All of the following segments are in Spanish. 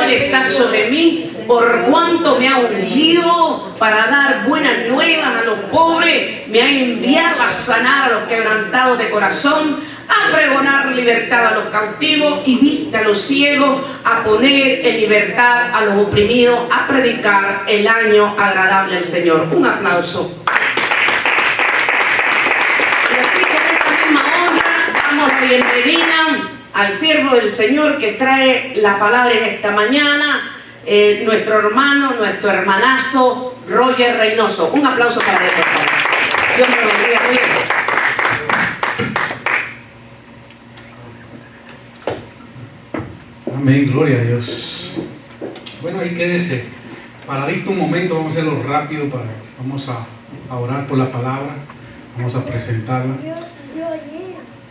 Señor está sobre mí, por cuanto me ha ungido para dar buenas nuevas a los pobres, me ha enviado a sanar a los quebrantados de corazón, a pregonar libertad a los cautivos y vista a los ciegos, a poner en libertad a los oprimidos, a predicar el año agradable al Señor. Un aplauso. Y así con esta misma honra damos la bienvenida al siervo del Señor que trae la palabra en esta mañana, nuestro hermano, nuestro hermanazo Roger Reynoso. Un aplauso para él. Dios me lo bendiga. Muy bien. Amén, gloria a Dios. Bueno, ahí quédese paradito un momento, vamos a hacerlo rápido, vamos a orar por la palabra, vamos a presentarla.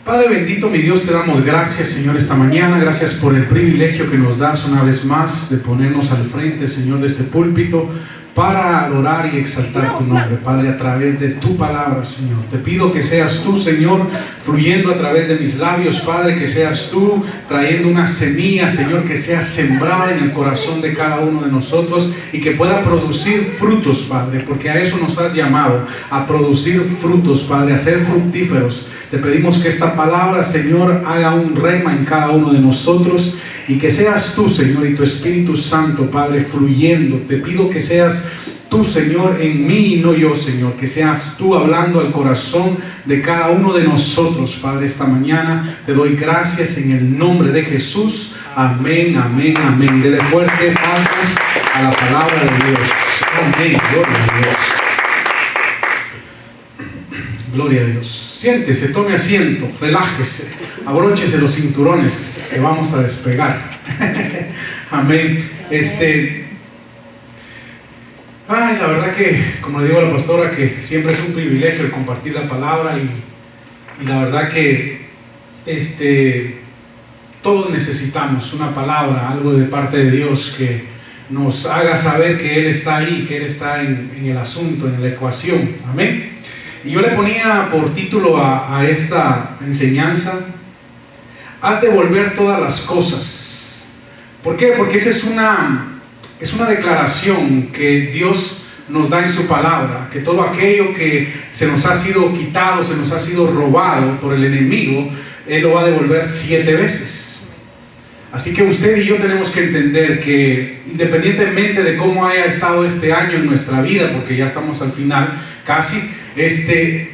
Padre bendito, mi Dios, te damos gracias, Señor, esta mañana. Gracias por el privilegio que nos das una vez más de ponernos al frente, Señor, de este púlpito para adorar y exaltar tu nombre, Padre, a través de tu palabra, Señor. Te pido que seas tú, Señor, fluyendo a través de mis labios, Padre, que seas tú trayendo una semilla, Señor, que sea sembrada en el corazón de cada uno de nosotros y que pueda producir frutos, Padre, porque a eso nos has llamado, a producir frutos, Padre, a ser fructíferos. Te pedimos que esta palabra, Señor, haga un rema en cada uno de nosotros y que seas tú, Señor, y tu Espíritu Santo, Padre, fluyendo. Te pido que seas tú, Señor, en mí y no yo, Señor, que seas tú hablando al corazón de cada uno de nosotros, Padre, esta mañana. Te doy gracias en el nombre de Jesús. Amén, amén, amén. Dele fuerte palmas a la palabra de Dios. Amén, gloria a Dios. Gloria a Dios. Siéntese, tome asiento, relájese, abróchese los cinturones que vamos a despegar. Amén. La verdad que, como le digo a la pastora, que siempre es un privilegio el compartir la palabra y la verdad que todos necesitamos una palabra, algo de parte de Dios que nos haga saber que Él está ahí, que Él está en el asunto, en la ecuación. Amén. Y yo le ponía por título a esta enseñanza: haz devolver todas las cosas. ¿Por qué? Porque esa es una declaración que Dios nos da en su palabra, que todo aquello que se nos ha sido quitado, se nos ha sido robado por el enemigo, Él lo va a devolver 7 veces. Así que usted y yo tenemos que entender que independientemente de cómo haya estado este año en nuestra vida, porque ya estamos al final casi,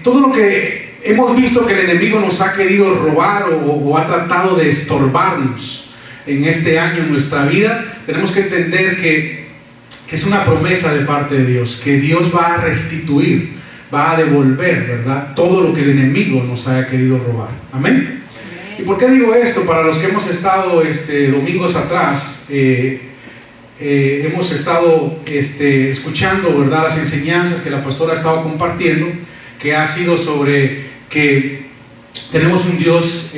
todo lo que hemos visto que el enemigo nos ha querido robar o ha tratado de estorbarnos en este año en nuestra vida, tenemos que entender que es una promesa de parte de Dios, que Dios va a restituir, va a devolver, ¿verdad?, todo lo que el enemigo nos haya querido robar. Amén. ¿Y por qué digo esto? Para los que hemos estado domingos atrás, hemos estado escuchando, ¿verdad?, las enseñanzas que la pastora ha estado compartiendo, que ha sido sobre que tenemos un Dios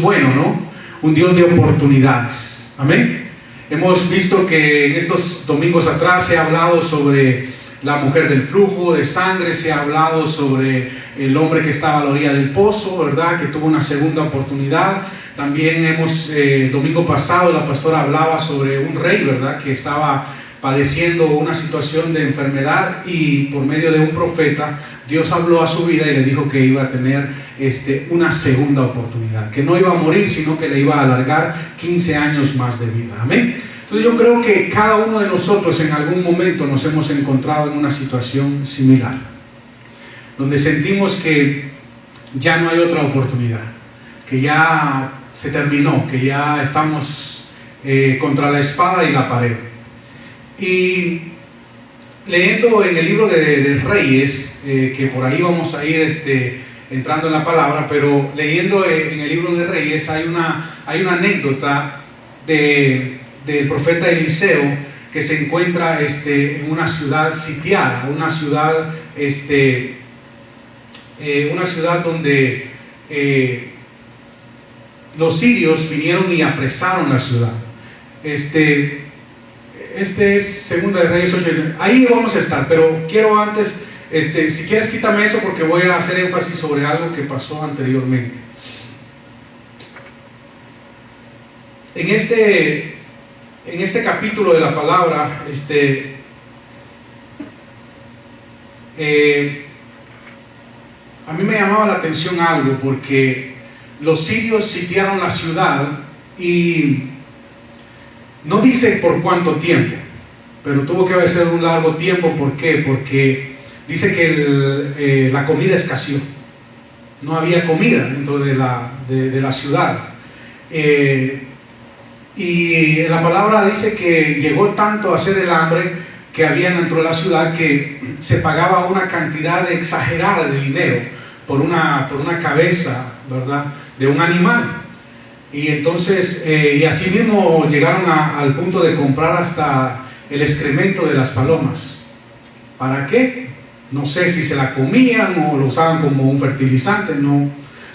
bueno, ¿no? Un Dios de oportunidades. Amén. Hemos visto que en estos domingos atrás se ha hablado sobre la mujer del flujo de sangre, se ha hablado sobre el hombre que estaba a la orilla del pozo, ¿verdad?, que tuvo una segunda oportunidad. También domingo pasado la pastora hablaba sobre un rey, ¿verdad?, que estaba padeciendo una situación de enfermedad y por medio de un profeta Dios habló a su vida y le dijo que iba a tener una segunda oportunidad, que no iba a morir, sino que le iba a alargar 15 años más de vida. Amén. Entonces yo creo que cada uno de nosotros en algún momento nos hemos encontrado en una situación similar, donde sentimos que ya no hay otra oportunidad, que ya se terminó, que ya estamos contra la espada y la pared. Y leyendo en el libro de Reyes, que por ahí vamos a ir entrando en la palabra, pero leyendo en el libro de Reyes hay una anécdota del profeta Eliseo, que se encuentra en una ciudad sitiada, una ciudad donde los sirios vinieron y apresaron la ciudad. Es Segunda de Reyes 8. Ahí vamos a estar, pero quiero antes, si quieres quítame eso porque voy a hacer énfasis sobre algo que pasó anteriormente. En en este capítulo de la palabra, a mí me llamaba la atención algo, porque los sirios sitiaron la ciudad y no dice por cuánto tiempo, pero tuvo que ser un largo tiempo. ¿Por qué? Porque dice que la comida escaseó. No había comida dentro de la ciudad. Y la palabra dice que llegó tanto a ser el hambre que había dentro de la ciudad que se pagaba una cantidad exagerada de dinero por una cabeza, ¿verdad?, de un animal. Y entonces, y así mismo llegaron al punto de comprar hasta el excremento de las palomas. ¿Para qué? No sé si se la comían o lo usaban como un fertilizante,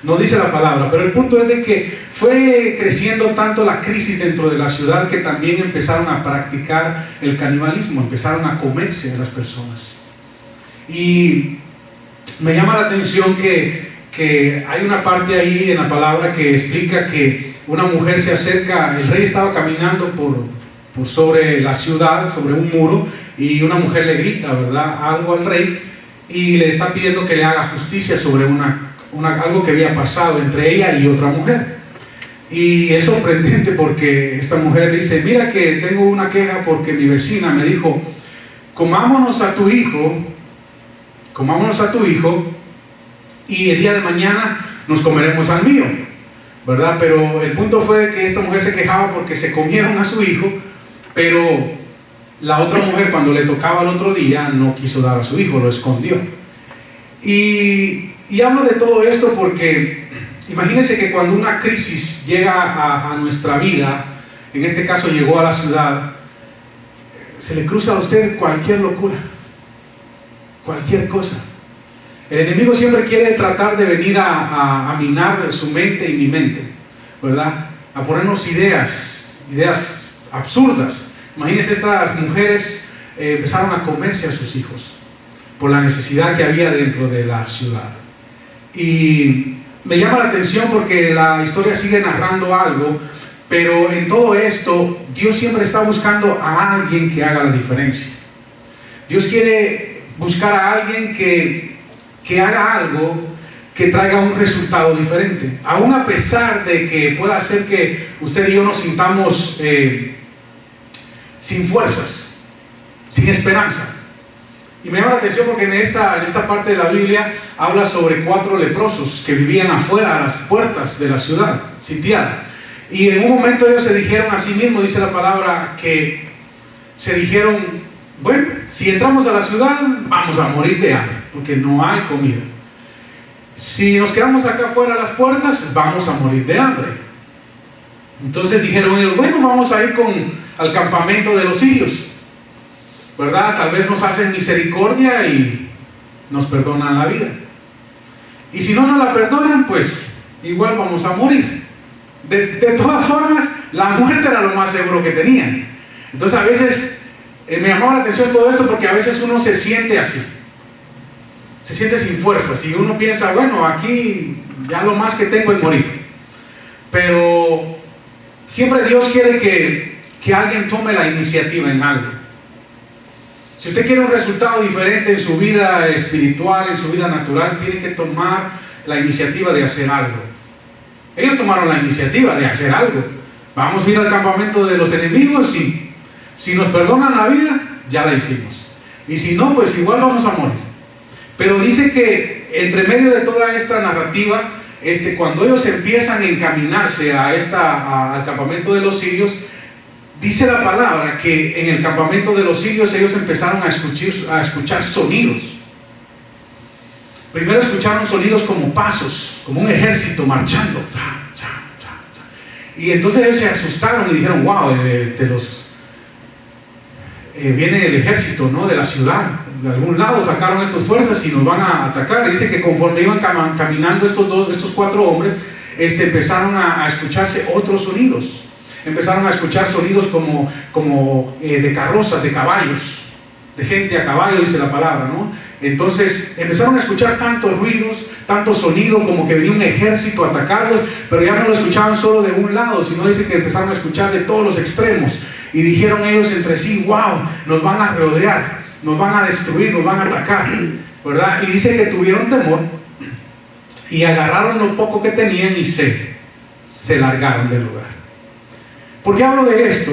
no dice la palabra, pero el punto es de que fue creciendo tanto la crisis dentro de la ciudad que también empezaron a practicar el canibalismo, empezaron a comerse a las personas. Y me llama la atención que hay una parte ahí en la palabra que explica que una mujer se acerca, el rey estaba caminando por sobre la ciudad, sobre un muro, y una mujer le grita, ¿verdad?, algo al rey, y le está pidiendo que le haga justicia sobre algo que había pasado entre ella y otra mujer. Y es sorprendente porque esta mujer dice: mira que tengo una queja porque mi vecina me dijo, comámonos a tu hijo y el día de mañana nos comeremos al mío, ¿verdad? Pero el punto fue que esta mujer se quejaba porque se comieron a su hijo, pero la otra mujer, cuando le tocaba el otro día, no quiso dar a su hijo, lo escondió. Y hablo de todo esto porque imagínense que cuando una crisis llega a nuestra vida, en este caso llegó a la ciudad, se le cruza a usted cualquier locura, cualquier cosa. El enemigo siempre quiere tratar de venir a minar su mente y mi mente, ¿verdad?, a ponernos ideas absurdas. Imagínense, estas mujeres empezaron a comerse a sus hijos por la necesidad que había dentro de la ciudad. Y me llama la atención porque la historia sigue narrando algo, pero en todo esto Dios siempre está buscando a alguien que haga la diferencia. Dios quiere buscar a alguien que haga algo que traiga un resultado diferente, aún a pesar de que pueda hacer que usted y yo nos sintamos sin fuerzas, sin esperanza. Y me llama la atención porque en esta parte de la Biblia habla sobre 4 leprosos que vivían afuera a las puertas de la ciudad sitiada. Y en un momento ellos se dijeron a sí mismos, dice la palabra, que se dijeron: bueno, si entramos a la ciudad vamos a morir de hambre porque no hay comida. Si nos quedamos acá afuera a las puertas vamos a morir de hambre. Entonces dijeron ellos: bueno, vamos a ir al campamento de los sirios, ¿verdad? Tal vez nos hacen misericordia y nos perdonan la vida. Y si no nos la perdonan, pues igual vamos a morir. De todas formas, la muerte era lo más seguro que tenían. Entonces a veces me llamaba la atención todo esto porque a veces uno se siente así, se siente sin fuerzas y uno piensa: bueno, aquí ya lo más que tengo es morir. Pero siempre Dios quiere que alguien tome la iniciativa en algo. Si usted quiere un resultado diferente en su vida espiritual, en su vida natural, tiene que tomar la iniciativa de hacer algo. Ellos tomaron la iniciativa de hacer algo. Vamos a ir al campamento de los enemigos y si nos perdonan la vida, ya la hicimos. Y si no, pues igual vamos a morir. Pero dice que entre medio de toda esta narrativa, cuando ellos empiezan a encaminarse al campamento de los sirios, dice la palabra que en el campamento de los sirios ellos empezaron a escuchar sonidos. Primero escucharon sonidos como pasos, como un ejército marchando. Y entonces ellos se asustaron y dijeron: wow, viene el ejército, ¿no?, de la ciudad. De algún lado sacaron estas fuerzas y nos van a atacar. Y dice que conforme iban caminando estos 4 hombres, empezaron a escucharse otros sonidos. Empezaron a escuchar sonidos como de carrozas, de caballos, de gente a caballo, dice la palabra, ¿no? Entonces empezaron a escuchar tantos ruidos, tantos sonidos, como que venía un ejército a atacarlos, pero ya no lo escuchaban solo de un lado, sino dice que empezaron a escuchar de todos los extremos. Y dijeron ellos entre sí: wow, nos van a rodear, nos van a destruir, nos van a atacar, ¿verdad? Y dice que tuvieron temor y agarraron lo poco que tenían y se largaron del lugar. ¿Por qué hablo de esto?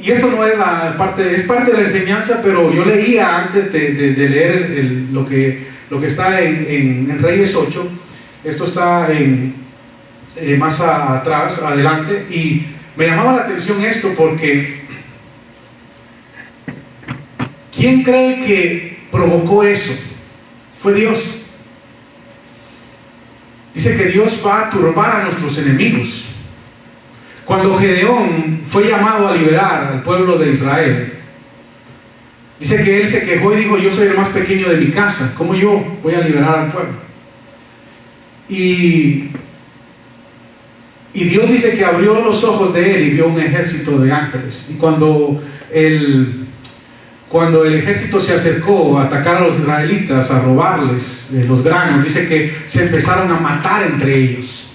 Y esto no es es parte de la enseñanza, pero yo leía antes de leer lo que está en Reyes 8. Esto está más atrás, adelante, y me llamaba la atención esto porque ¿quién cree que provocó eso? Fue Dios. Dice que Dios va a turbar a nuestros enemigos. Cuando Gedeón fue llamado a liberar al pueblo de Israel, dice que él se quejó y dijo: yo soy el más pequeño de mi casa, ¿cómo yo voy a liberar al pueblo? Y Dios dice que abrió los ojos de él y vio un ejército de ángeles. Y cuando el ejército se acercó a atacar a los israelitas, a robarles los granos, dice que se empezaron a matar entre ellos.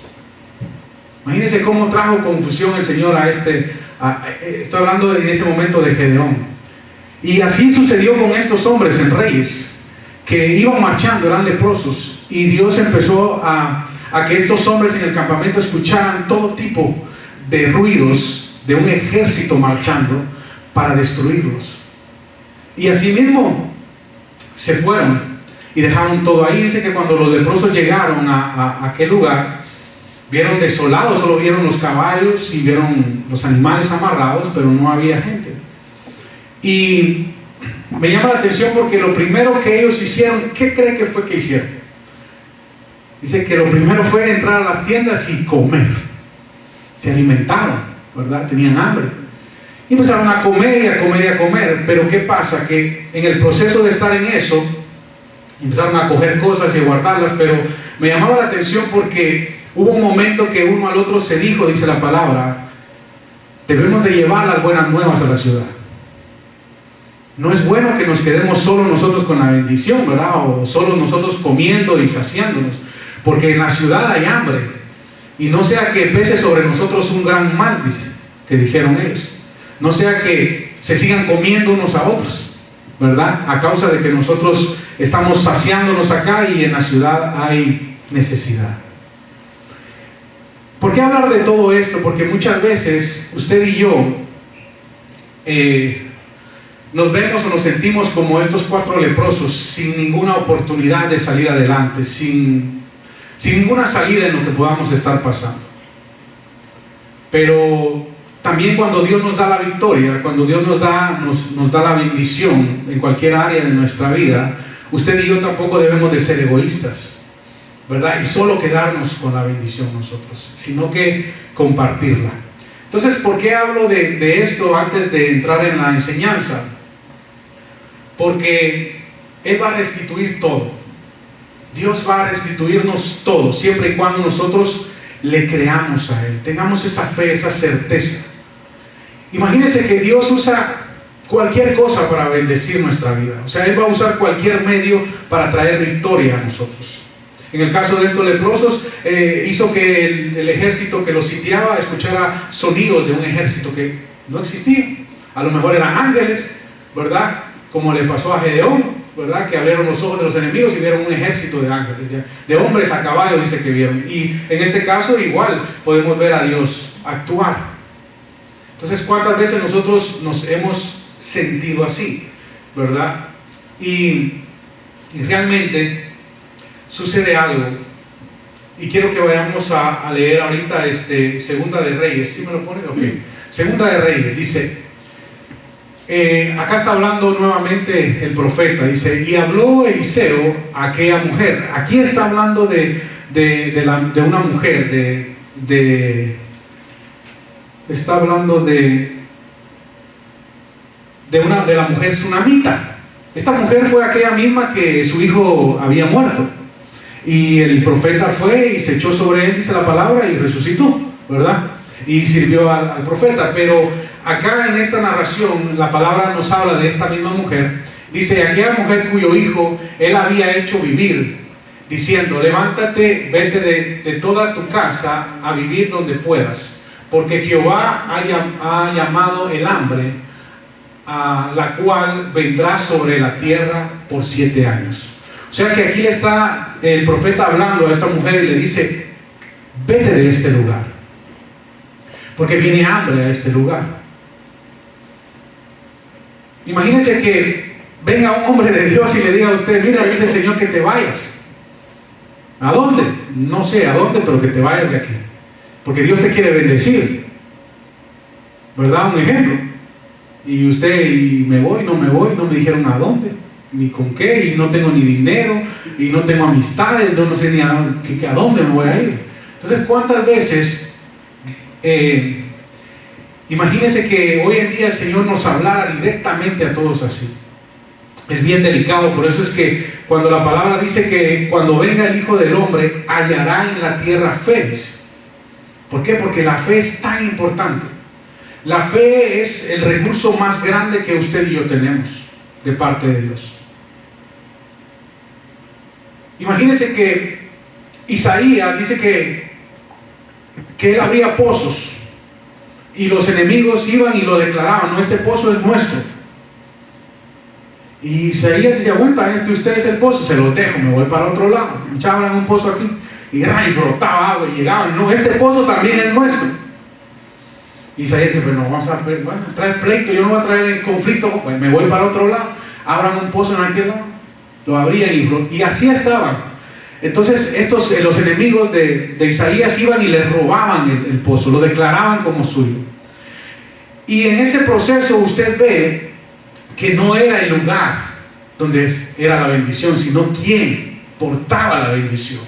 Imagínense cómo trajo confusión el Señor estoy hablando en ese momento de Gedeón. Y así sucedió con estos hombres en Reyes, que iban marchando, eran leprosos, y Dios empezó a que estos hombres en el campamento escucharan todo tipo de ruidos de un ejército marchando para destruirlos. Y así mismo se fueron y dejaron todo ahí. Dice que cuando los leprosos llegaron a aquel lugar, vieron desolado, solo vieron los caballos y vieron los animales amarrados, pero no había gente. Y me llama la atención porque lo primero que ellos hicieron, ¿qué cree que fue que hicieron? Dice que lo primero fue entrar a las tiendas y comer. Se alimentaron, ¿verdad? Tenían hambre. Y empezaron a comer y a comer y a comer. Pero ¿qué pasa? Que en el proceso de estar en eso, empezaron a coger cosas y a guardarlas, pero me llamaba la atención porque hubo un momento que uno al otro se dijo, dice la palabra: debemos de llevar las buenas nuevas a la ciudad. No es bueno que nos quedemos solo nosotros con la bendición, ¿verdad? O solo nosotros comiendo y saciándonos, porque en la ciudad hay hambre, y no sea que pese sobre nosotros un gran mal, dice, que dijeron ellos. No sea que se sigan comiendo unos a otros, ¿verdad? A causa de que nosotros estamos saciándonos acá y en la ciudad hay necesidad. ¿Por qué hablar de todo esto? Porque muchas veces usted y yo nos vemos o nos sentimos como estos 4 leprosos, sin ninguna oportunidad de salir adelante, sin ninguna salida en lo que podamos estar pasando. Pero también cuando Dios nos da la victoria, cuando Dios nos da la bendición en cualquier área de nuestra vida, usted y yo tampoco debemos de ser egoístas, ¿verdad? Y solo quedarnos con la bendición nosotros, sino que compartirla. Entonces, ¿por qué hablo de esto antes de entrar en la enseñanza? Porque Él va a restituir todo. Dios va a restituirnos todo, siempre y cuando nosotros le creamos a Él, tengamos esa fe, esa certeza. Imagínense que Dios usa cualquier cosa para bendecir nuestra vida. O sea, Él va a usar cualquier medio para traer victoria a nosotros. En el caso de estos leprosos, hizo que el ejército que los sitiaba escuchara sonidos de un ejército que no existía. A lo mejor eran ángeles, ¿verdad? Como le pasó a Gedeón, ¿verdad? Que abrieron los ojos de los enemigos y vieron un ejército de ángeles, de hombres a caballo, dice que vieron. Y en este caso igual podemos ver a Dios actuar. Entonces, ¿cuántas veces nosotros nos hemos sentido así, ¿verdad? Y realmente sucede algo, y quiero que vayamos a leer ahorita Segunda de Reyes. ¿Sí me lo ponen? Ok. Segunda de Reyes, dice, acá está hablando nuevamente el profeta, dice: y habló Eliseo a aquella mujer. Aquí está hablando de una mujer, está hablando de la mujer sunamita. Esta mujer fue aquella misma que su hijo había muerto, y el profeta fue y se echó sobre él, dice la palabra, y resucitó, ¿verdad? Y sirvió al profeta. Pero acá en esta narración la palabra nos habla de esta misma mujer. Dice: aquella mujer cuyo hijo él había hecho vivir, diciendo: levántate, vete de toda tu casa a vivir donde puedas, porque Jehová ha llamado el hambre, a la cual vendrá sobre la tierra por 7 años. O sea que aquí le está el profeta hablando a esta mujer y le dice: vete de este lugar, porque viene hambre a este lugar. Imagínense que venga un hombre de Dios y le diga a usted: mira, dice el Señor que te vayas. ¿A dónde? No sé a dónde, pero que te vayas de aquí, porque Dios te quiere bendecir, ¿verdad? Un ejemplo. Y usted: y me voy, no me dijeron a dónde, ni con qué, y no tengo ni dinero, y no tengo amistades, yo no sé ni a dónde me voy a ir. Entonces, ¿cuántas veces, imagínense que hoy en día el Señor nos hablara directamente a todos así? Es bien delicado. Por eso es que cuando la palabra dice que cuando venga el Hijo del Hombre, hallará en la tierra fe. ¿Por qué? Porque la fe es tan importante. La fe es el recurso más grande que usted y yo tenemos de parte de Dios. Imagínense que Isaías dice que él abría pozos y los enemigos iban y lo declaraban: no, este pozo es nuestro. Y Isaías decía: aguanta, usted es el pozo, se los dejo, me voy para otro lado. Echaban un pozo aquí y brotaba agua y llegaban: no, este pozo también es nuestro. Isaías dice: bueno, vamos a traer pleito, yo no voy a traer en conflicto, pues me voy para otro lado. Abran un pozo en aquel lado, lo abrían y así estaban. Entonces los enemigos de Isaías iban y le robaban el pozo, lo declaraban como suyo. Y en ese proceso usted ve que no era el lugar donde era la bendición, sino quien portaba la bendición.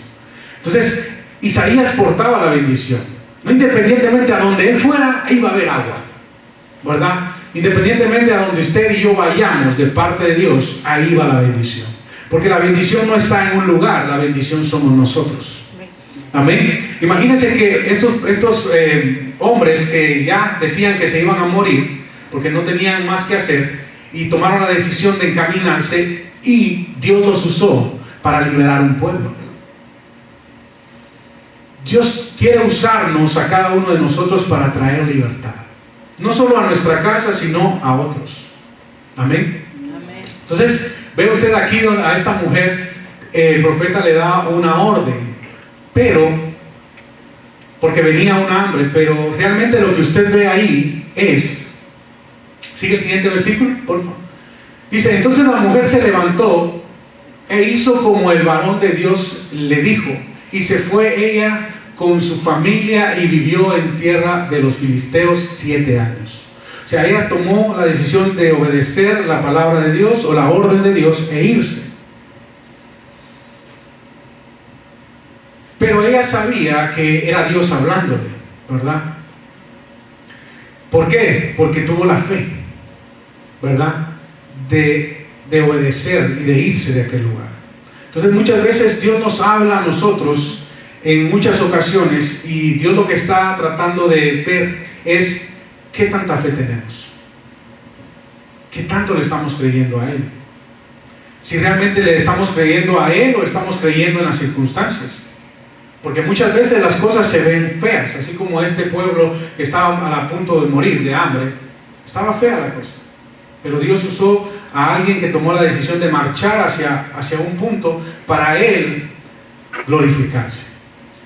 Entonces Isaías portaba la bendición. No, independientemente a donde él fuera, iba a haber agua, ¿verdad? Independientemente a donde usted y yo vayamos de parte de Dios, ahí va la bendición. Porque la bendición no está en un lugar, la bendición somos nosotros. Amén. Imagínense que estos hombres que ya decían que se iban a morir porque no tenían más que hacer, y tomaron la decisión de encaminarse, y Dios los usó para liberar un pueblo. Dios quiere usarnos a cada uno de nosotros para traer libertad, no solo a nuestra casa, sino a otros. Amén. Entonces ve usted aquí a esta mujer, el profeta le da una orden, pero porque venía un hambre, pero realmente lo que usted ve ahí es, sigue el siguiente versículo, por favor. Dice: entonces la mujer se levantó e hizo como el varón de Dios le dijo, y se fue ella con su familia y vivió en tierra de los filisteos 7 años. O sea, ella tomó la decisión de obedecer la palabra de Dios o la orden de Dios e irse. Pero ella sabía que era Dios hablándole, ¿verdad? ¿Por qué? Porque tuvo la fe, ¿verdad? De obedecer y de irse de aquel lugar. Entonces muchas veces Dios nos habla a nosotros en muchas ocasiones, y Dios lo que está tratando de ver es qué tanta fe tenemos, qué tanto le estamos creyendo a Él, si realmente le estamos creyendo a Él o estamos creyendo en las circunstancias. Porque muchas veces las cosas se ven feas, así como este pueblo que estaba a punto de morir de hambre, estaba fea la cosa, pero Dios usó a alguien que tomó la decisión de marchar hacia un punto para Él glorificarse.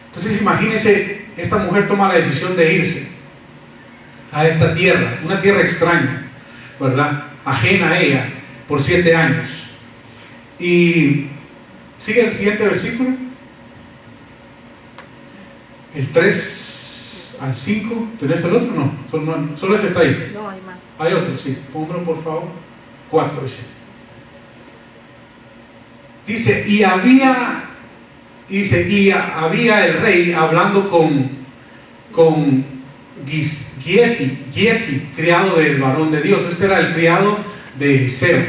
Entonces imagínense, esta mujer toma la decisión de irse a esta tierra, una tierra extraña, ¿verdad? Ajena a ella, por 7 años. Y sigue el siguiente versículo, el 3 al 5. ¿Tenés el otro? No, solo ese está ahí. No, hay más. Hay otro, sí. Póngalo por favor. 4 dice. Dice, y había el rey hablando con Giesi, criado del varón de Dios. Este era el criado de Eliseo.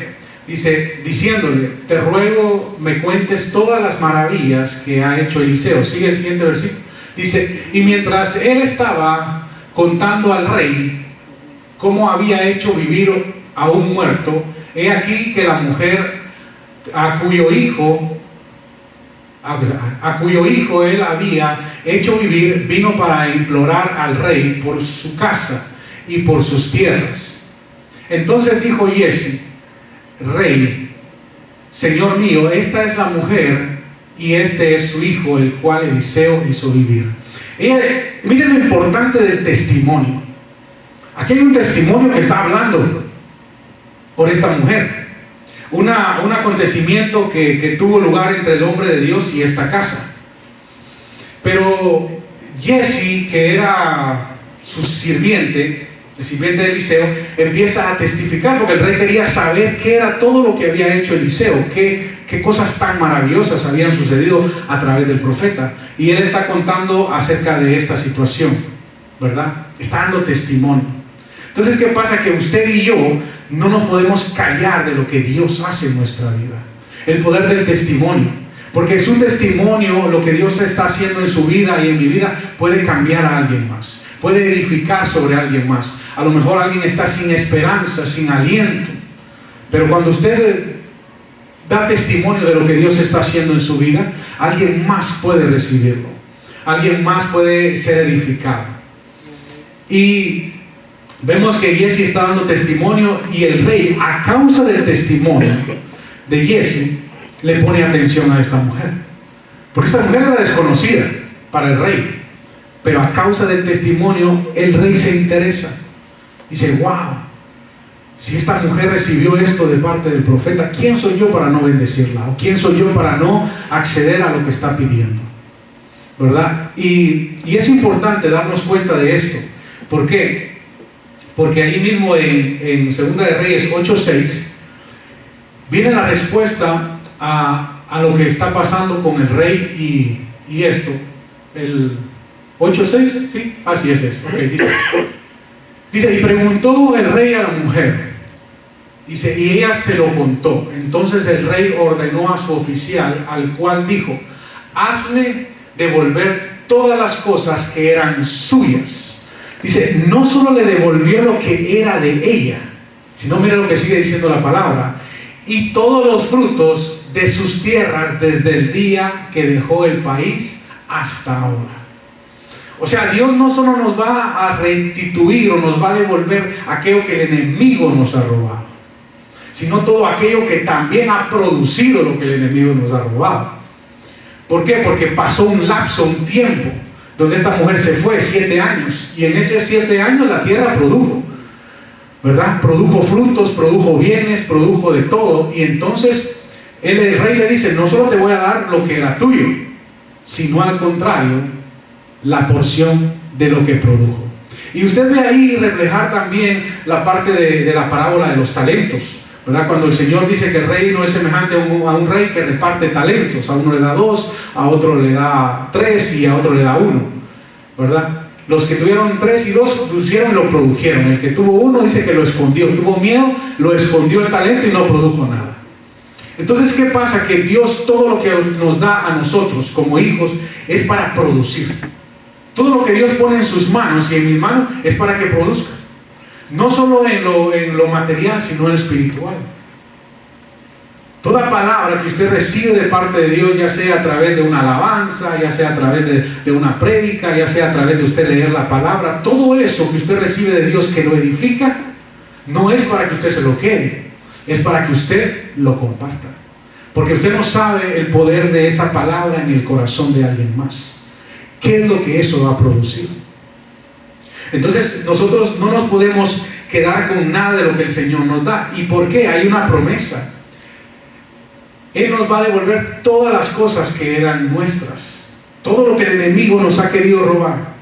Dice, diciéndole: te ruego me cuentes todas las maravillas que ha hecho Eliseo. Sigue el siguiente versículo. Dice, y mientras él estaba contando al rey cómo había hecho vivir a un muerto, he aquí que la mujer a cuyo hijo a cuyo hijo él había hecho vivir, vino para implorar al rey por su casa y por sus tierras. Entonces dijo Giezi: Rey, señor mío, esta es la mujer y este es su hijo, el cual Eliseo hizo vivir. Miren lo importante del testimonio. Aquí hay un testimonio que está hablando por esta mujer. Un acontecimiento que tuvo lugar entre el hombre de Dios y esta casa. Pero Giezi, que era su sirviente, el sirviente de Eliseo, empieza a testificar, porque el rey quería saber qué era todo lo que había hecho Eliseo, qué cosas tan maravillosas habían sucedido a través del profeta. Y él está contando acerca de esta situación, ¿verdad? Está dando testimonio. Entonces, ¿qué pasa? Que usted y yo no nos podemos callar de lo que Dios hace en nuestra vida. El poder del testimonio. Porque es un testimonio, lo que Dios está haciendo en su vida y en mi vida, puede cambiar a alguien más. Puede edificar sobre alguien más. A lo mejor alguien está sin esperanza, sin aliento. Pero cuando usted da testimonio de lo que Dios está haciendo en su vida, alguien más puede recibirlo. Alguien más puede ser edificado. Y vemos que Giezi está dando testimonio, y el rey, a causa del testimonio de Giezi, le pone atención a esta mujer. Porque esta mujer era desconocida para el rey. Pero a causa del testimonio, el rey se interesa. Dice: wow, si esta mujer recibió esto de parte del profeta, ¿quién soy yo para no bendecirla? ¿O quién soy yo para no acceder a lo que está pidiendo? ¿Verdad? Y es importante darnos cuenta de esto. ¿Por qué? Porque ahí mismo en Segunda de Reyes 8:6 viene la respuesta a lo que está pasando con el rey y esto. El 8:6, ¿sí? Así es eso. Okay, dice, y preguntó el rey a la mujer. Dice, y ella se lo contó. Entonces el rey ordenó a su oficial, al cual dijo: hazle devolver todas las cosas que eran suyas. Dice, no solo le devolvió lo que era de ella, sino mira lo que sigue diciendo la palabra: y todos los frutos de sus tierras desde el día que dejó el país hasta ahora. O sea, Dios no solo nos va a restituir o nos va a devolver aquello que el enemigo nos ha robado, sino todo aquello que también ha producido lo que el enemigo nos ha robado. ¿Por qué? Porque pasó un lapso, un tiempo, donde esta mujer se fue 7 años, y en esos 7 años la tierra produjo, ¿verdad? Produjo frutos, produjo bienes, produjo de todo. Y entonces el rey le dice: no solo te voy a dar lo que era tuyo, sino al contrario, la porción de lo que produjo. Y usted ve ahí reflejar también la parte de la parábola de los talentos, ¿verdad? Cuando el Señor dice que el rey no es semejante a un rey que reparte talentos. A uno le da 2, a otro le da 3 y a otro le da 1, ¿verdad? Los que tuvieron 3 y 2 pusieron y lo produjeron. El que tuvo 1 dice que lo escondió, tuvo miedo, lo escondió el talento y no produjo nada. Entonces, ¿qué pasa? Que Dios todo lo que nos da a nosotros como hijos es para producir. Todo lo que Dios pone en sus manos y en mis manos es para que produzca. No solo en lo material, sino en lo espiritual. Toda palabra que usted recibe de parte de Dios, ya sea a través de una alabanza, ya sea a través de una prédica, ya sea a través de usted leer la palabra, todo eso que usted recibe de Dios que lo edifica, no es para que usted se lo quede, es para que usted lo comparta. Porque usted no sabe el poder de esa palabra en el corazón de alguien más. ¿Qué es lo que eso va a producir? Entonces nosotros no nos podemos quedar con nada de lo que el Señor nos da. ¿Y por qué? Hay una promesa. Él nos va a devolver todas las cosas que eran nuestras. Todo lo que el enemigo nos ha querido robar.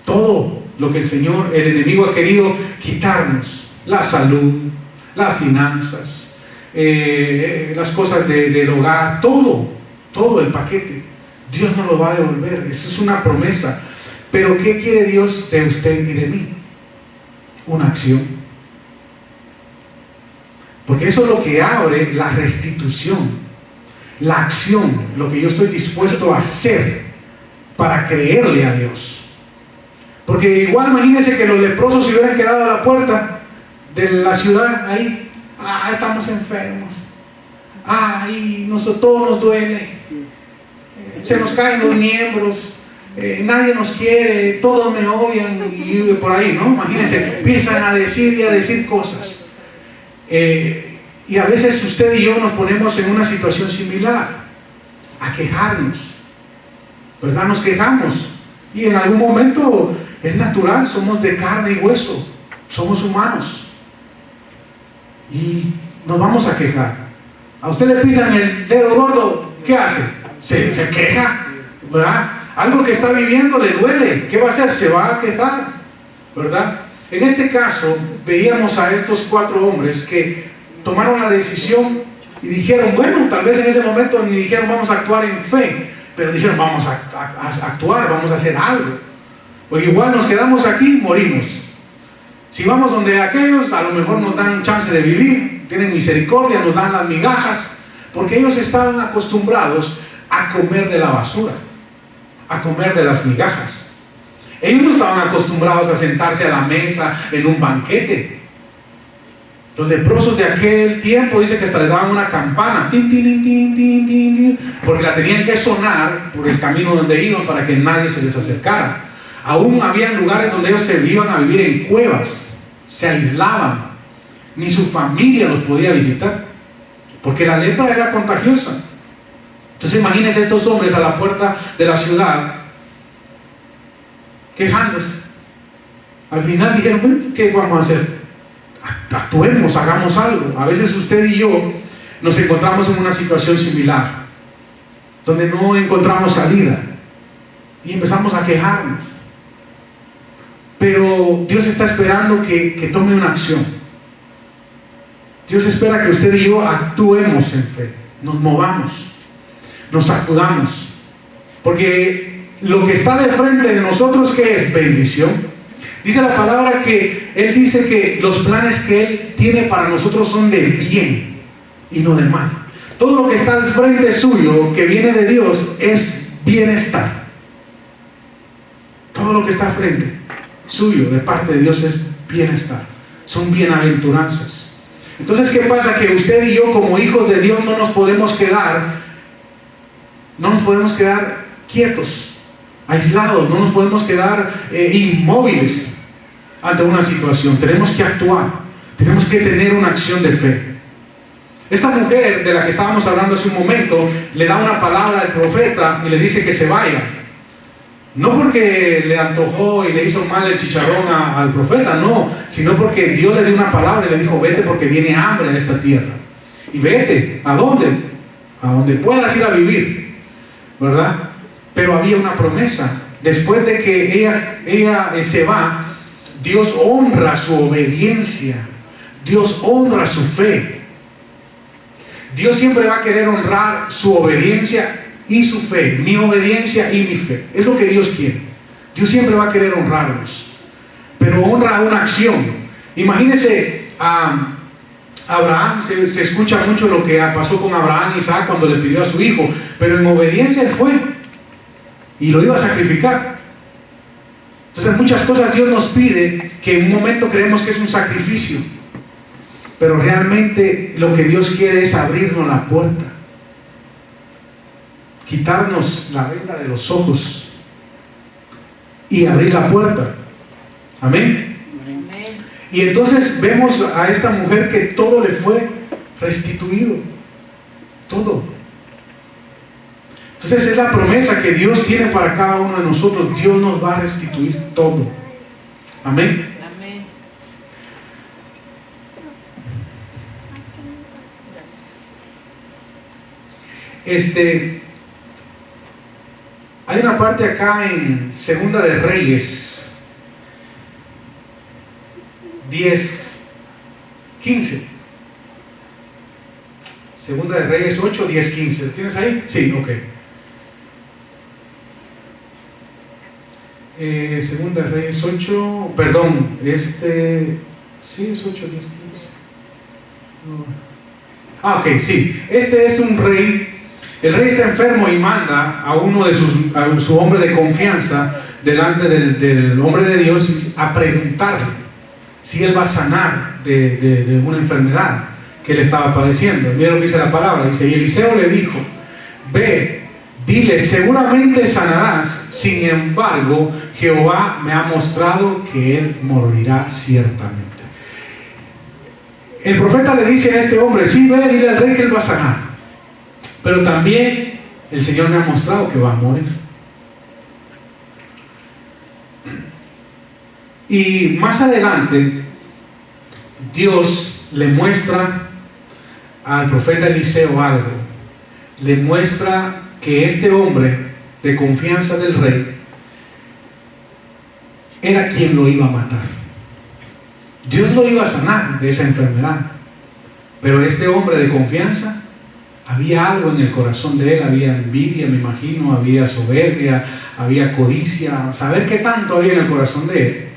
Todo lo que el enemigo ha querido quitarnos. La salud, las finanzas, las cosas del hogar, todo el paquete. Dios nos lo va a devolver. Eso es una promesa. Pero ¿qué quiere Dios de usted y de mí? Una acción. Porque eso es lo que abre la restitución, la acción, lo que yo estoy dispuesto a hacer para creerle a Dios. Porque igual imagínense que los leprosos se hubieran quedado a la puerta de la ciudad ahí. Estamos enfermos. ay, todo nos duele, se nos caen los miembros, nadie nos quiere, todos me odian, y por ahí, ¿no? Imagínense, empiezan a decir y a decir cosas. Y a veces usted y yo nos ponemos en una situación similar, a quejarnos, ¿verdad? Nos quejamos, y en algún momento es natural, somos de carne y hueso, somos humanos, y nos vamos a quejar. A usted le pisan el dedo gordo, ¿qué hace? Se queja, ¿verdad? Algo que está viviendo le duele, ¿qué va a hacer? Se va a quejar, ¿verdad? En este caso, veíamos a estos 4 hombres que tomaron la decisión y dijeron, bueno, tal vez en ese momento ni dijeron vamos a actuar en fe, pero dijeron vamos a actuar, vamos a hacer algo, porque igual nos quedamos aquí, morimos. Si vamos donde aquellos, a lo mejor nos dan chance de vivir, tienen misericordia, nos dan las migajas, porque ellos estaban acostumbrados a comer de la basura, a comer de las migajas. Ellos no estaban acostumbrados a sentarse a la mesa en un banquete. Los leprosos de aquel tiempo dice que hasta les daban una campana, tin, tin, tin, tin, tin, tin, porque la tenían que sonar por el camino donde iban para que nadie se les acercara. Aún había lugares donde ellos se iban a vivir en cuevas, se aislaban, ni su familia los podía visitar, porque la lepra era contagiosa. Entonces imagínense estos hombres a la puerta de la ciudad, quejándose. Al final dijeron, bueno, ¿qué vamos a hacer? Actuemos, hagamos algo. A veces usted y yo nos encontramos en una situación similar, donde no encontramos salida, y empezamos a quejarnos. Pero Dios está esperando que tome una acción. Dios espera que usted y yo actuemos en fe, nos movamos, nos sacudamos, porque lo que está de frente de nosotros, ¿qué es? Bendición. Dice la palabra que Él dice que los planes que Él tiene para nosotros son de bien y no de mal. Todo lo que está al frente suyo, que viene de Dios, es bienestar. Todo lo que está al frente suyo, de parte de Dios, es bienestar. Son bienaventuranzas. Entonces, ¿qué pasa? Que usted y yo, como hijos de Dios, no nos podemos quedar quietos, aislados, no nos podemos quedar inmóviles ante una situación. Tenemos que actuar, tenemos que tener una acción de fe. Esta mujer de la que estábamos hablando hace un momento le da una palabra al profeta y le dice que se vaya, no porque le antojó y le hizo mal el chicharrón al profeta, no, sino porque Dios le dio una palabra y le dijo, vete porque viene hambre en esta tierra, y vete, ¿a dónde? A donde puedas ir a vivir, ¿verdad? Pero había una promesa. Después de que ella se va, Dios honra su obediencia, Dios honra su fe. Dios siempre va a querer honrar su obediencia y su fe, mi obediencia y mi fe. Es lo que Dios quiere. Dios siempre va a querer honrarnos, pero honra una acción. Imagínense a Abraham, se escucha mucho lo que pasó con Abraham y Isaac cuando le pidió a su hijo, pero en obediencia él fue y lo iba a sacrificar. Entonces muchas cosas Dios nos pide que en un momento creemos que es un sacrificio, pero realmente lo que Dios quiere es abrirnos la puerta, quitarnos la venda de los ojos y abrir la puerta. Amén. Y entonces vemos a esta mujer que todo le fue restituido, todo. Entonces es la promesa que Dios tiene para cada uno de nosotros. Dios nos va a restituir todo. Amén. Amén. Hay una parte acá en Segunda de Reyes 10:15. Segunda de Reyes 8, 10, 15. ¿Tienes ahí? Sí, ok. Segunda de Reyes 8, perdón, sí, es 8, 10, 15. No. Ok, sí. Este es un rey. El rey está enfermo y manda a uno de su hombre de confianza delante del hombre de Dios a preguntarle si él va a sanar de una enfermedad que le estaba padeciendo. Mira lo que dice la palabra, dice, y Eliseo le dijo, ve, dile, seguramente sanarás, sin embargo, Jehová me ha mostrado que él morirá ciertamente. El profeta le dice a este hombre, sí, ve, dile al rey que él va a sanar, pero también el Señor me ha mostrado que va a morir. Y más adelante, Dios le muestra al profeta Eliseo algo. Le muestra que este hombre de confianza del rey era quien lo iba a matar. Dios lo iba a sanar de esa enfermedad, pero este hombre de confianza, había algo en el corazón de él, había envidia, me imagino, había soberbia, había codicia, saber qué tanto había en el corazón de él,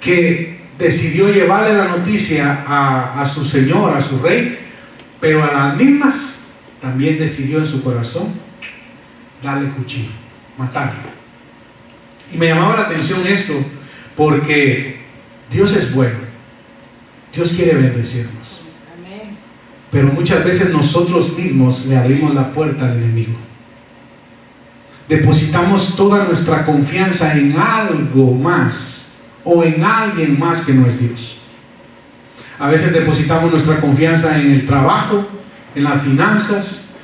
que decidió llevarle la noticia a su señor, a su rey, pero a las mismas también decidió en su corazón darle cuchillo, matarlo. Y me llamaba la atención esto, porque Dios es bueno, Dios quiere bendecirnos, pero muchas veces nosotros mismos le abrimos la puerta al enemigo. Depositamos toda nuestra confianza en algo más o en alguien más que no es Dios. A veces depositamos nuestra confianza en el trabajo, en las finanzas,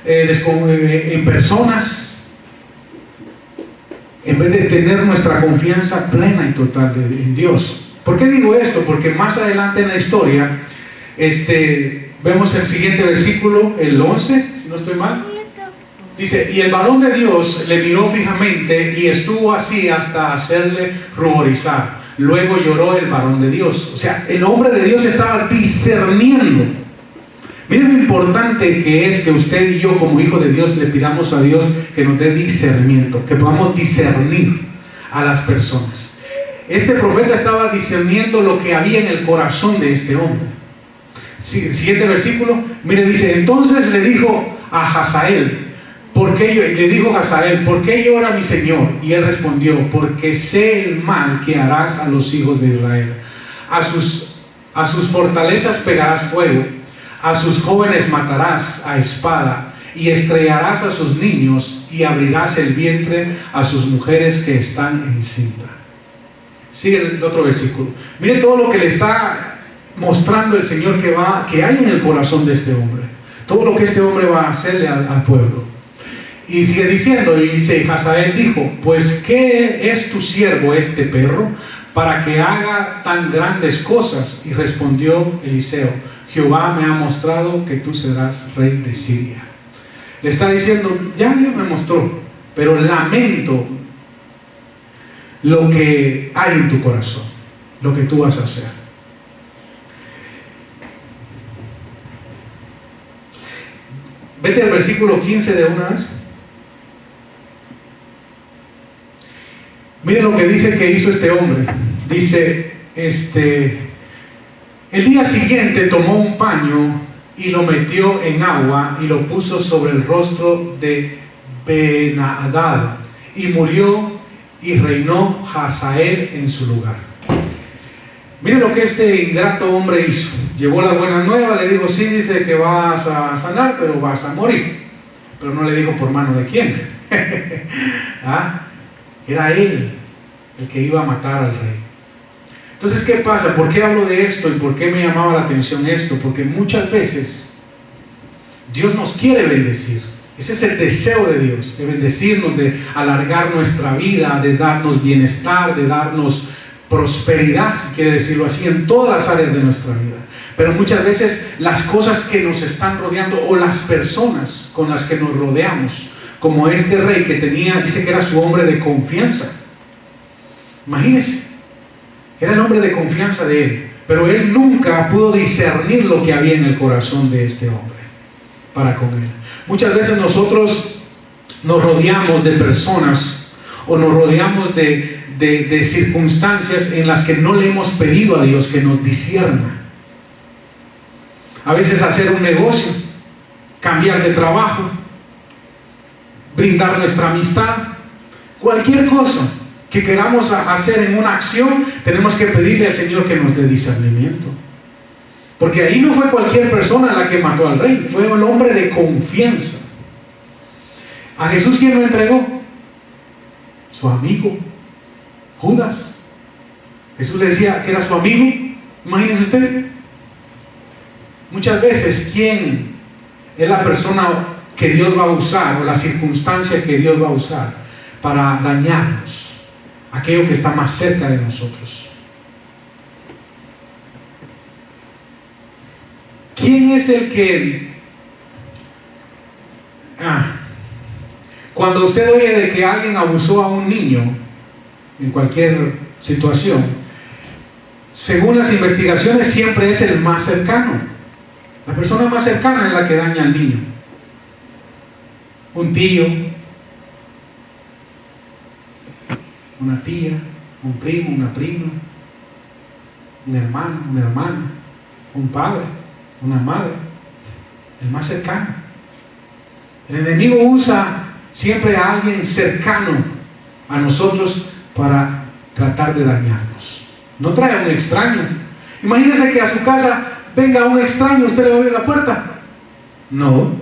en personas, en vez de tener nuestra confianza plena y total en Dios. ¿Por qué digo esto? Porque más adelante en la historia, vemos el siguiente versículo, el 11, si no estoy mal. Dice, y el varón de Dios le miró fijamente y estuvo así hasta hacerle ruborizar. Luego lloró el varón de Dios. O sea, el hombre de Dios estaba discerniendo. Miren lo importante que es que usted y yo como hijos de Dios le pidamos a Dios que nos dé discernimiento, que podamos discernir a las personas. Este profeta estaba discerniendo lo que había en el corazón de este hombre. Siguiente versículo, mire, dice, entonces le dijo a Hazael, ¿por qué llora mi señor? Y él respondió, porque sé el mal que harás a los hijos de Israel. A sus fortalezas pegarás fuego, a sus jóvenes matarás a espada, y estrellarás a sus niños, y abrirás el vientre a sus mujeres que están encinta. Sigue el otro versículo. Mire todo lo que le está mostrando el Señor que hay en el corazón de este hombre, todo lo que este hombre va a hacerle al pueblo. Y sigue diciendo, y dice, Hazael dijo, pues ¿qué es tu siervo este perro para que haga tan grandes cosas? Y respondió Eliseo, Jehová me ha mostrado que tú serás rey de Siria. Le está diciendo, ya Dios me mostró, pero lamento lo que hay en tu corazón, lo que tú vas a hacer. Vete al versículo 15 de una vez. Miren lo que dice que hizo este hombre. Dice, el día siguiente tomó un paño y lo metió en agua y lo puso sobre el rostro de Ben-Hadad, y murió, y reinó Hazael en su lugar. Miren lo que este ingrato hombre hizo. Llevó la buena nueva, le dijo, sí, dice que vas a sanar, pero vas a morir. Pero no le dijo por mano de quién. Era él el que iba a matar al rey. Entonces, ¿qué pasa? ¿Por qué hablo de esto y por qué me llamaba la atención esto? Porque muchas veces Dios nos quiere bendecir. Ese es el deseo de Dios, de bendecirnos, de alargar nuestra vida, de darnos bienestar, de darnos prosperidad, si quiere decirlo así, en todas las áreas de nuestra vida. Pero muchas veces las cosas que nos están rodeando, o las personas con las que nos rodeamos, como este rey que tenía, dice que era su hombre de confianza. Imagínense, era el hombre de confianza de él, pero él nunca pudo discernir lo que había en el corazón de este hombre para con él. Muchas veces nosotros nos rodeamos de personas, o nos rodeamos de circunstancias en las que no le hemos pedido a Dios que nos discierna. A veces hacer un negocio, cambiar de trabajo, brindar nuestra amistad, cualquier cosa que queramos hacer en una acción, tenemos que pedirle al Señor que nos dé discernimiento. Porque ahí no fue cualquier persona la que mató al rey, fue un hombre de confianza. ¿A Jesús quién lo entregó? Su amigo, Judas. Jesús le decía que era su amigo. Imagínense usted. Muchas veces, ¿quién es la persona que Dios va a usar o la circunstancia que Dios va a usar para dañarnos? Aquello que está más cerca de nosotros. ¿Quién es el que... cuando usted oye de que alguien abusó a un niño en cualquier situación, según las investigaciones siempre es el más cercano. La persona más cercana es la que daña al niño. Un tío, una tía, un primo, una prima, un hermano, una hermana, un padre, una madre, el más cercano. El enemigo usa siempre a alguien cercano a nosotros para tratar de dañarnos. No trae a un extraño. Imagínese que a su casa venga un extraño, ¿usted le va a abrir la puerta? No.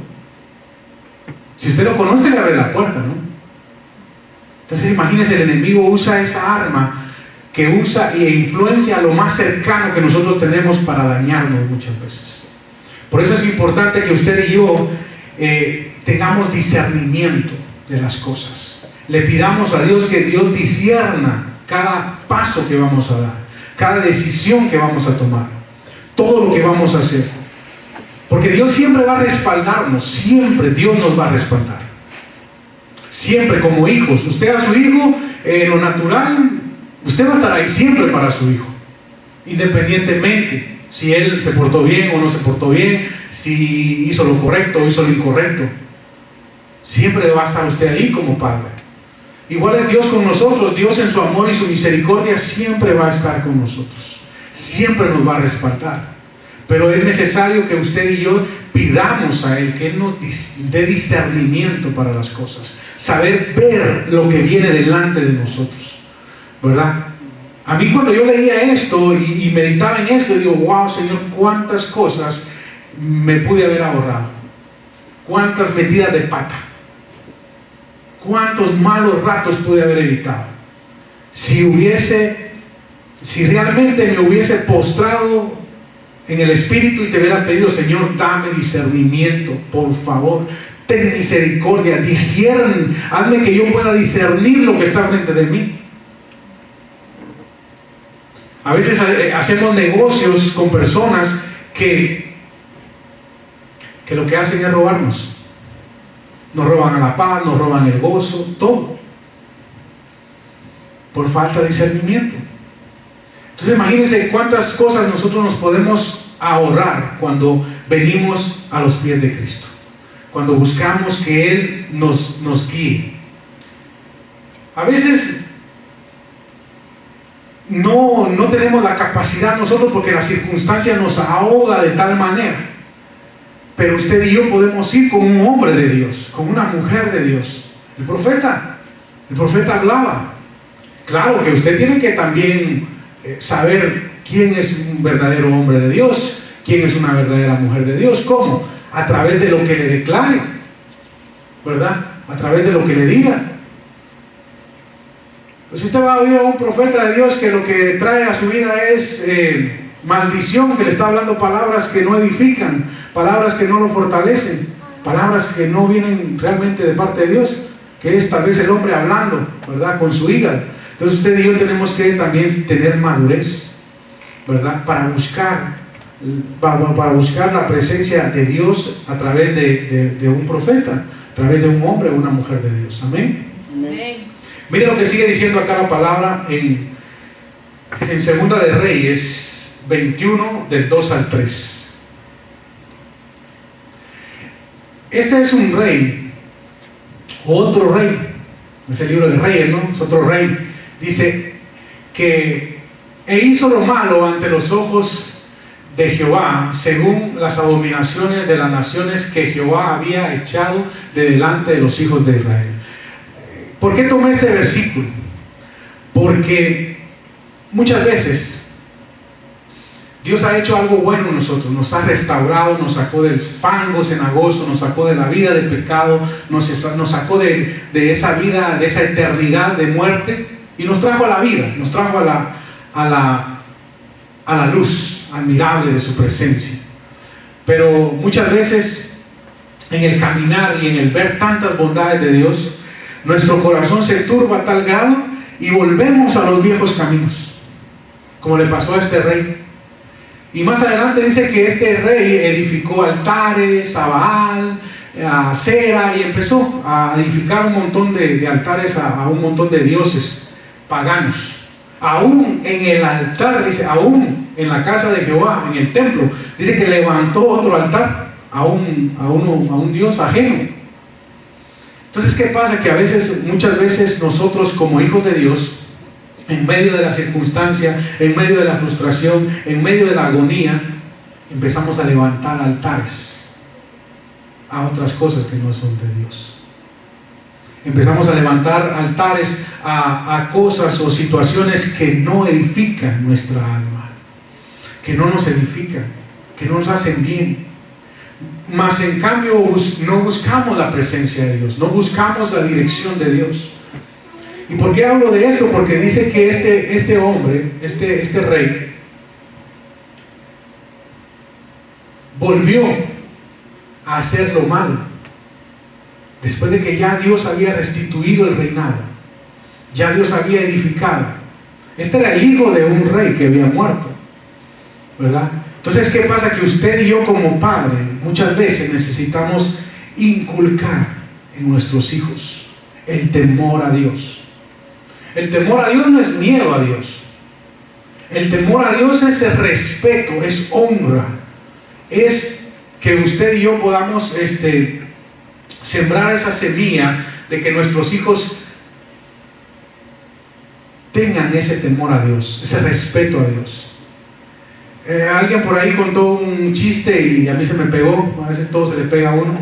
Si usted lo conoce, le abre la puerta, ¿no? Entonces imagínese, el enemigo usa esa arma que usa e influencia a lo más cercano que nosotros tenemos para dañarnos muchas veces. Por eso es importante que usted y yo tengamos discernimiento de las cosas. Le pidamos a Dios que Dios discierna cada paso que vamos a dar, cada decisión que vamos a tomar, todo lo que vamos a hacer. Porque Dios siempre va a respaldarnos, siempre Dios nos va a respaldar. Siempre como hijos. Usted a su hijo, en lo natural, usted va a estar ahí siempre para su hijo. Independientemente si él se portó bien o no se portó bien, si hizo lo correcto o hizo lo incorrecto. Siempre va a estar usted ahí como padre. Igual es Dios con nosotros. Dios en su amor y su misericordia siempre va a estar con nosotros. Siempre nos va a respaldar. Pero es necesario que usted y yo pidamos a Él que Él nos dé discernimiento para las cosas. Saber ver lo que viene delante de nosotros, ¿verdad? A mí cuando yo leía esto y meditaba en esto, digo, wow, Señor, cuántas cosas me pude haber ahorrado. Cuántas metidas de pata. Cuántos malos ratos pude haber evitado. Si realmente me hubiese postrado en el Espíritu y te hubiera pedido, Señor, dame discernimiento, por favor, ten misericordia, discierne, hazme que yo pueda discernir lo que está frente de mí. A veces hacemos negocios con personas que lo que hacen es robarnos. Nos roban a la paz, nos roban el gozo, todo, por falta de discernimiento. Entonces imagínense cuántas cosas nosotros nos podemos ahorrar cuando venimos a los pies de Cristo, cuando buscamos que Él nos guíe. A veces no tenemos la capacidad nosotros porque la circunstancia nos ahoga de tal manera, pero usted y yo podemos ir con un hombre de Dios, con una mujer de Dios. El profeta hablaba. Claro que usted tiene que también saber quién es un verdadero hombre de Dios, quién es una verdadera mujer de Dios. ¿Cómo? A través de lo que le declare, ¿verdad? A través de lo que le diga. Pues usted va a oír a un profeta de Dios que lo que trae a su vida es maldición, que le está hablando palabras que no edifican, palabras que no lo fortalecen, palabras que no vienen realmente de parte de Dios, que es tal vez el hombre hablando, ¿verdad? Con su hígado. Entonces usted y yo tenemos que también tener madurez, ¿verdad? Para buscar la presencia de Dios a través de un profeta, a través de un hombre o una mujer de Dios. Amén. Amén. Mire lo que sigue diciendo acá la palabra en Segunda de Reyes 21, del 2 al 3. Este es un rey, otro rey, es el libro de Reyes, ¿no? Es otro rey. Dice que hizo lo malo ante los ojos de Jehová, según las abominaciones de las naciones que Jehová había echado de delante de los hijos de Israel. ¿Por qué tomé este versículo? Porque muchas veces Dios ha hecho algo bueno en nosotros, nos ha restaurado, nos sacó del fango cenagoso, nos sacó de la vida del pecado, nos sacó de esa vida, de esa eternidad de muerte, y nos trajo a la vida, nos trajo a la luz admirable de su presencia. Pero muchas veces en el caminar y en el ver tantas bondades de Dios, nuestro corazón se turba a tal grado y volvemos a los viejos caminos, como le pasó a este rey. Y más adelante dice que este rey edificó altares a Baal, a Acera, y empezó a edificar un montón de altares a un montón de dioses paganos. Aún en el altar, dice, aún en la casa de Jehová, en el templo, dice que levantó otro altar a un dios ajeno. Entonces, ¿qué pasa? Que muchas veces nosotros como hijos de Dios, en medio de la circunstancia, en medio de la frustración, en medio de la agonía, empezamos a levantar altares a otras cosas que no son de Dios. Empezamos a levantar altares a cosas o situaciones que no edifican nuestra alma, que no nos edifican, que no nos hacen bien. Mas en cambio no buscamos la presencia de Dios, no buscamos la dirección de Dios. ¿Y por qué hablo de esto? Porque dice que este hombre, este rey, volvió a hacer lo malo, después de que ya Dios había restituido el reinado, ya Dios había edificado. Este era el hijo de un rey que había muerto, ¿verdad? Entonces, ¿qué pasa? Que usted y yo como padre muchas veces necesitamos inculcar en nuestros hijos el temor a Dios. El temor a Dios no es miedo a Dios. El temor a Dios es el respeto, es honra, es que usted y yo podamos sembrar esa semilla de que nuestros hijos tengan ese temor a Dios, ese respeto a Dios. Alguien por ahí contó un chiste y a mí se me pegó, a veces todo se le pega a uno.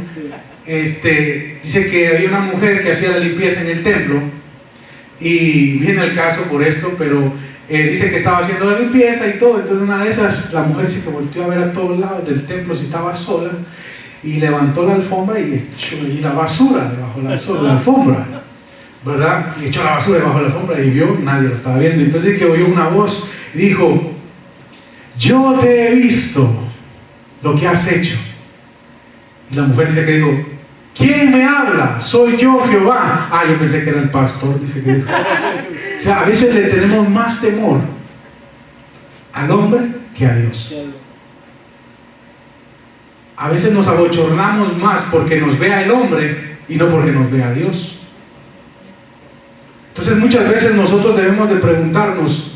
Dice que había una mujer que hacía la limpieza en el templo, y viene el caso por esto, pero dice que estaba haciendo la limpieza y todo. Entonces una de esas, la mujer dice que volteó a ver a todos lados del templo si estaba sola, y levantó la alfombra y echó la basura debajo de la alfombra, ¿verdad? Y echó la basura debajo de la alfombra y vio, nadie lo estaba viendo. Entonces que oyó una voz y dijo: yo te he visto lo que has hecho. Y la mujer dice que dijo: ¿quién me habla? Soy yo, Jehová. Ah, yo pensé que era el pastor, dice que dijo. O sea, a veces le tenemos más temor al hombre que a Dios. A veces nos abochornamos más porque nos vea el hombre y no porque nos vea Dios. Entonces muchas veces nosotros debemos de preguntarnos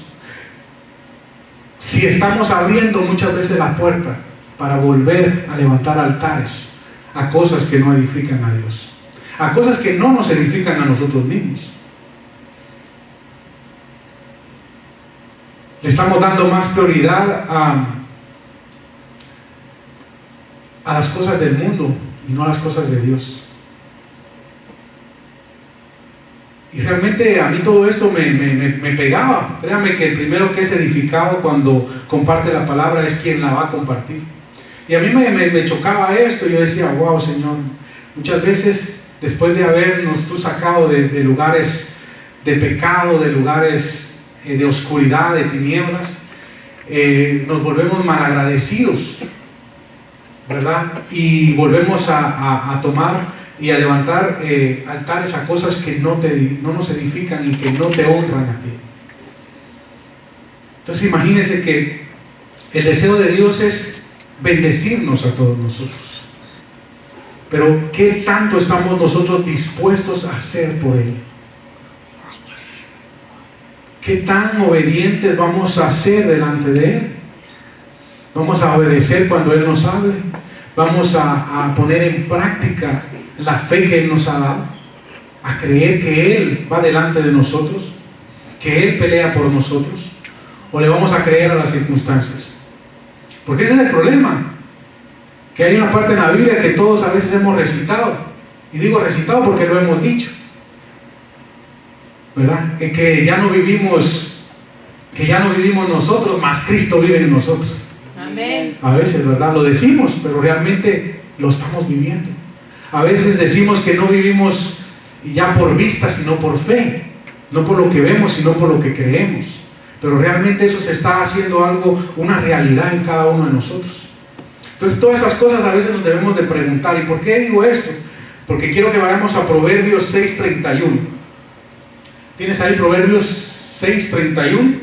si estamos abriendo muchas veces la puerta para volver a levantar altares a cosas que no edifican a Dios, a cosas que no nos edifican a nosotros mismos. Le estamos dando más prioridad a las cosas del mundo y no a las cosas de Dios. Y realmente a mí todo esto me pegaba. Créanme que el primero que es edificado cuando comparte la palabra es quien la va a compartir. Y a mí me chocaba esto. Yo decía: wow, Señor, muchas veces después de habernos tú sacado de lugares de pecado, de lugares de oscuridad, de tinieblas, nos volvemos malagradecidos, ¿verdad? Y volvemos a tomar y a levantar altares a cosas que no nos edifican y que no te honran a ti. Entonces imagínense que el deseo de Dios es bendecirnos a todos nosotros, pero ¿qué tanto estamos nosotros dispuestos a hacer por Él? ¿Qué tan obedientes vamos a ser delante de Él? ¿Vamos a obedecer cuando Él nos hable? ¿Vamos a poner en práctica la fe que Él nos ha dado? ¿A creer que Él va delante de nosotros? ¿Que Él pelea por nosotros? ¿O le vamos a creer a las circunstancias? Porque ese es el problema, que hay una parte en la Biblia que todos a veces hemos recitado, y digo recitado porque lo hemos dicho, ¿verdad? Que ya no vivimos nosotros, mas Cristo vive en nosotros. Amén. A veces, ¿verdad? Lo decimos, pero realmente lo estamos viviendo. A veces decimos que no vivimos ya por vista, sino por fe. No por lo que vemos, sino por lo que creemos. Pero realmente eso se está haciendo algo, una realidad en cada uno de nosotros. Entonces todas esas cosas a veces nos debemos de preguntar. ¿Y por qué digo esto? Porque quiero que vayamos a Proverbios 6:31. ¿Tienes ahí Proverbios 6:31?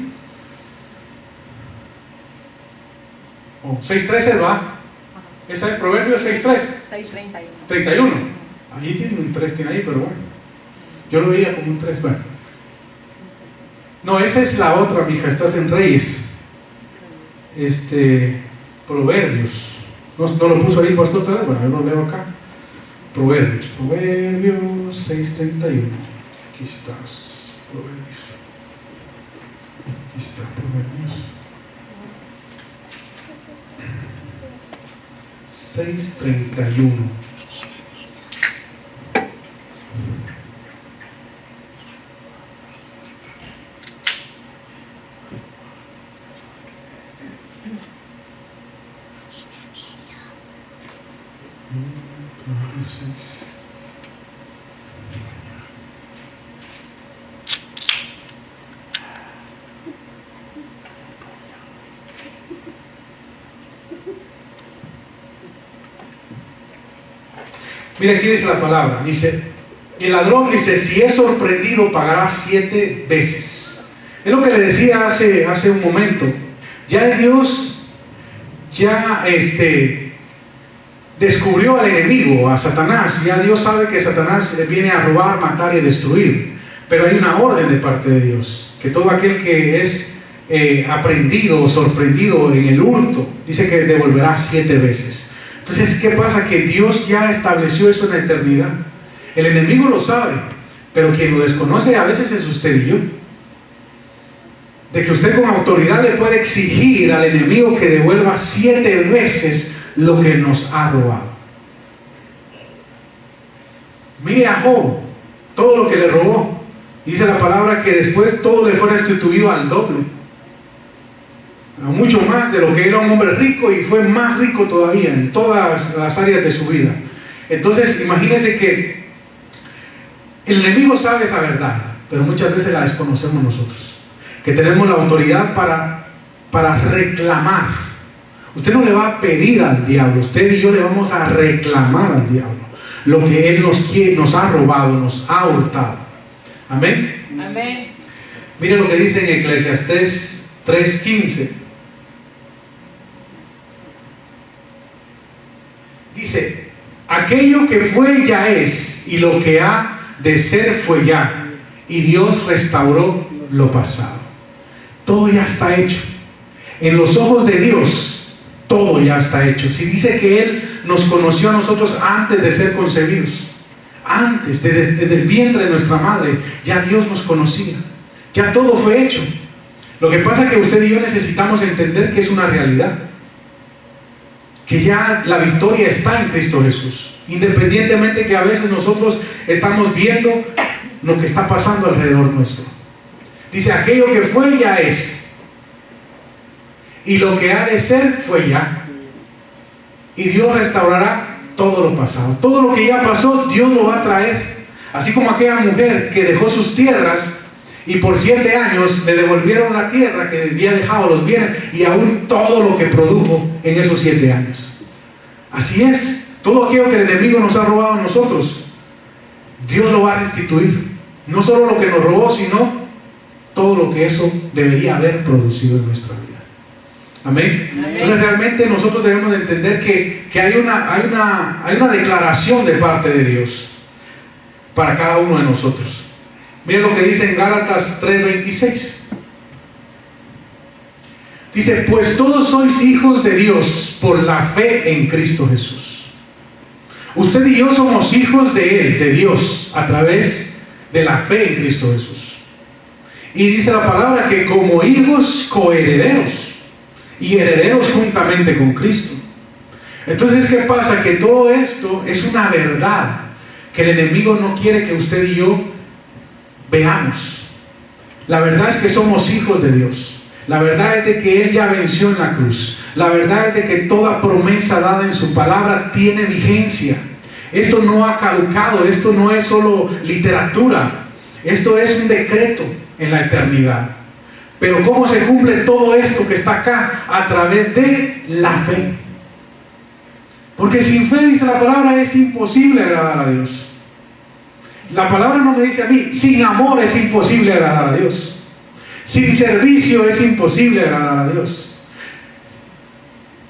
Oh, 6:13 va. ¿Esa es Proverbios 6:3? 31. Ahí tiene un 3, tiene ahí, pero bueno. Yo lo veía como un 3. Bueno. No, esa es la otra, mija. Estás en Reyes. Proverbios. ¿No lo puso ahí el pastor otra vez? Bueno, yo lo leo acá. Proverbios 6:31. Aquí estás, Proverbios. Aquí está, Proverbios 6:31. Mira, aquí dice la palabra, dice, el ladrón dice, si es sorprendido pagará 7 veces. Es lo que le decía hace un momento. Ya Dios descubrió al enemigo, a Satanás. Ya Dios sabe que Satanás viene a robar, matar y destruir. Pero hay una orden de parte de Dios, que todo aquel que es aprendido o sorprendido en el hurto, dice que devolverá 7 veces. Entonces, ¿qué pasa? Que Dios ya estableció eso en la eternidad. El enemigo lo sabe, pero quien lo desconoce a veces es usted y yo. De que usted con autoridad le puede exigir al enemigo que devuelva 7 veces lo que nos ha robado. Mire a Job, todo lo que le robó. Dice la palabra que después todo le fue restituido al doble. Mucho más de lo que era un hombre rico, y fue más rico todavía en todas las áreas de su vida. Entonces imagínense que el enemigo sabe esa verdad, pero muchas veces la desconocemos nosotros, que tenemos la autoridad para reclamar. Usted no le va a pedir al diablo, usted y yo le vamos a reclamar al diablo lo que él nos ha robado, nos ha hurtado. Amén. Amén. Mire lo que dice en Eclesiastés 3:15. Dice, aquello que fue ya es, y lo que ha de ser fue ya, y Dios restauró lo pasado. Todo ya está hecho. En los ojos de Dios, todo ya está hecho. Si dice que Él nos conoció a nosotros antes de ser concebidos, antes, desde el vientre de nuestra madre, ya Dios nos conocía. Ya todo fue hecho. Lo que pasa es que usted y yo necesitamos entender que es una realidad, que ya la victoria está en Cristo Jesús, independientemente que a veces nosotros estamos viendo lo que está pasando alrededor nuestro. Dice, aquello que fue ya es, y lo que ha de ser fue ya, y Dios restaurará todo lo pasado. Todo lo que ya pasó, Dios lo va a traer. Así como aquella mujer que dejó sus tierras y por 7 años le devolvieron la tierra que había dejado, los bienes y aún todo lo que produjo en esos 7 años. Así es, todo aquello que el enemigo nos ha robado a nosotros, Dios lo va a restituir. No solo lo que nos robó, sino todo lo que eso debería haber producido en nuestra vida. Amén. Amén. Entonces realmente nosotros debemos de entender que hay una declaración de parte de Dios para cada uno de nosotros. Miren lo que dice en Gálatas 3:26. Dice, pues todos sois hijos de Dios por la fe en Cristo Jesús. Usted y yo somos hijos de Él, de Dios, a través de la fe en Cristo Jesús. Y dice la palabra que como hijos coherederos y herederos juntamente con Cristo. Entonces, ¿qué pasa? Que todo esto es una verdad que el enemigo no quiere que usted y yo veamos. La verdad es que somos hijos de Dios. La verdad es de que Él ya venció en la cruz. La verdad es de que toda promesa dada en su palabra tiene vigencia. Esto no ha caducado, esto no es solo literatura, esto es un decreto en la eternidad. Pero ¿cómo se cumple todo esto que está acá? A través de la fe. Porque sin fe, dice la palabra, es imposible agradar a Dios. La palabra no me dice a mí, sin amor es imposible agradar a Dios. Sin servicio es imposible agradar a Dios.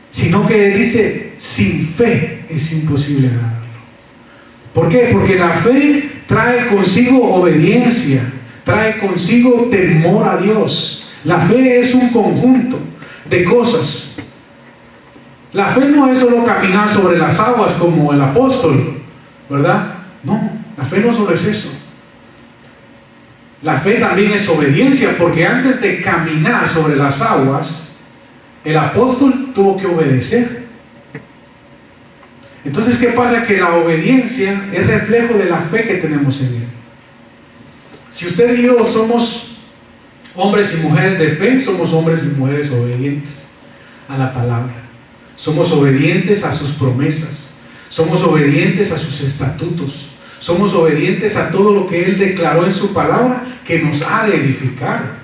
Sino que dice, sin fe es imposible agradarlo. ¿Por qué? Porque la fe trae consigo obediencia, trae consigo temor a Dios. La fe es un conjunto de cosas. La fe no es solo caminar sobre las aguas como el apóstol, ¿verdad? No, la fe no solo es eso. La fe también es obediencia, porque antes de caminar sobre las aguas, el apóstol tuvo que obedecer. Entonces, ¿qué pasa? Que la obediencia es reflejo de la fe que tenemos en Él. Si usted y yo somos hombres y mujeres de fe, somos hombres y mujeres obedientes a la palabra. Somos obedientes a sus promesas. Somos obedientes a sus estatutos. Somos obedientes a todo lo que Él declaró en su palabra que nos ha de edificar.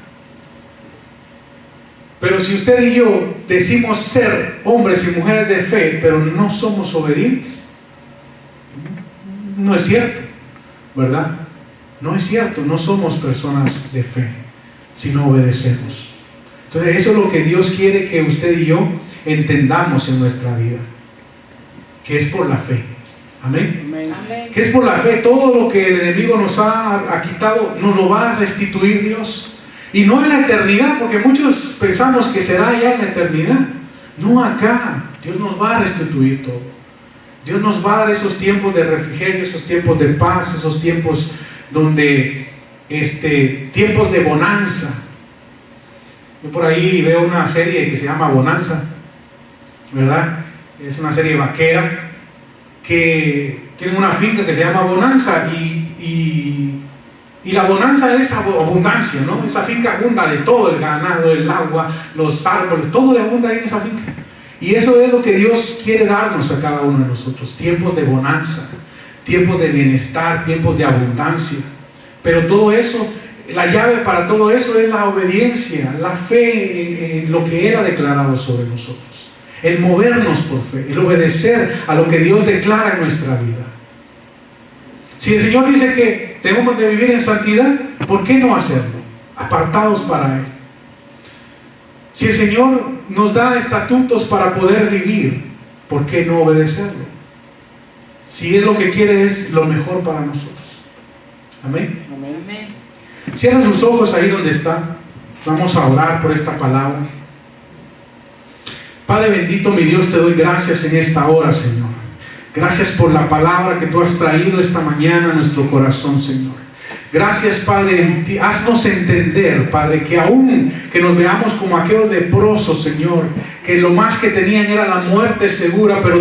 Pero si usted y yo decimos ser hombres y mujeres de fe, pero no somos obedientes, no es cierto, ¿verdad? No es cierto, no somos personas de fe, sino obedecemos. Entonces eso es lo que Dios quiere que usted y yo entendamos en nuestra vida, que es por la fe. Amén. Amén. Que es por la fe. Todo lo que el enemigo nos ha quitado, nos lo va a restituir Dios. Y no en la eternidad, porque muchos pensamos que será ya en la eternidad. No acá. Dios nos va a restituir todo. Dios nos va a dar esos tiempos de refrigerio, esos tiempos de paz, esos tiempos donde, tiempos de bonanza. Yo por ahí veo una serie que se llama Bonanza, ¿verdad? Es una serie vaquera que tiene una finca que se llama Bonanza y la bonanza es abundancia, ¿no? Esa finca abunda de todo, el ganado, el agua, los árboles, todo le abunda ahí en esa finca. Y eso es lo que Dios quiere darnos a cada uno de nosotros, tiempos de bonanza, tiempos de bienestar, tiempos de abundancia. Pero todo eso, la llave para todo eso es la obediencia, la fe en lo que Él ha declarado sobre nosotros, el movernos por fe, el obedecer a lo que Dios declara en nuestra vida. Si el Señor dice que tenemos de vivir en santidad, ¿por qué no hacerlo? Apartados para Él. Si el Señor nos da estatutos para poder vivir, ¿por qué no obedecerlo? Si Él lo que quiere es lo mejor para nosotros. Amén. Amén. Cierren sus ojos ahí donde están. Vamos a orar por esta palabra. Padre bendito, mi Dios, te doy gracias en esta hora, Señor. Gracias por la palabra que tú has traído esta mañana a nuestro corazón, Señor. Gracias, Padre, haznos entender, Padre, que aún que nos veamos como aquellos leprosos, Señor, que lo más que tenían era la muerte segura, pero